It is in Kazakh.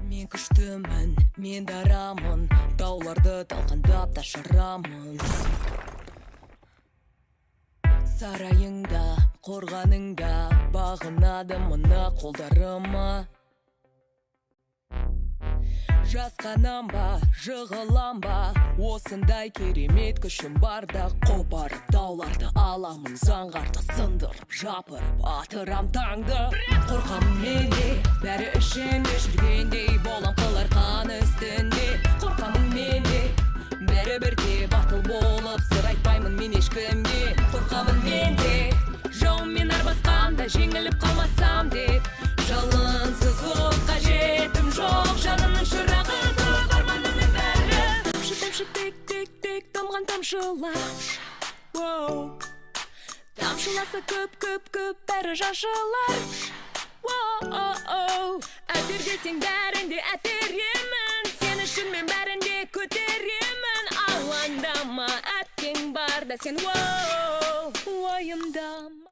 Мен күштімін, мен дарамын, тауларды талқандап ташырамын. Сарайыңда, қорғаныңда, бағынады мына қолдарыма. Жасқанам ба, жығылам ба, осындай керемет күшім барда, қопарып тауларды аламын, заңғарды сындырып, жапырып, атырам таңды. Қорқамын менде, бәрі ішімде жүргендей, болам қылар қан үстінде. Қорқамын менде, бәрі бірде батыл болып, сыр айтпаймын мен ешкімге. Қорқамын менде, жауыммен арбасқанда, жеңіліп қалмасам деп. Жалынсыз отқа жетім жоқ, жанымның шырағы дөп, арманымның бәрі. Тамшы тек-тек-тек тамған тамшылар, тамшыласа көп-көп-көп, бәрі жаншылар. Әпер десең бәрінде әпер емін, сен үшін мен бәрінде көтеремін. Алаңдама, әпкең барда сен ойымдам.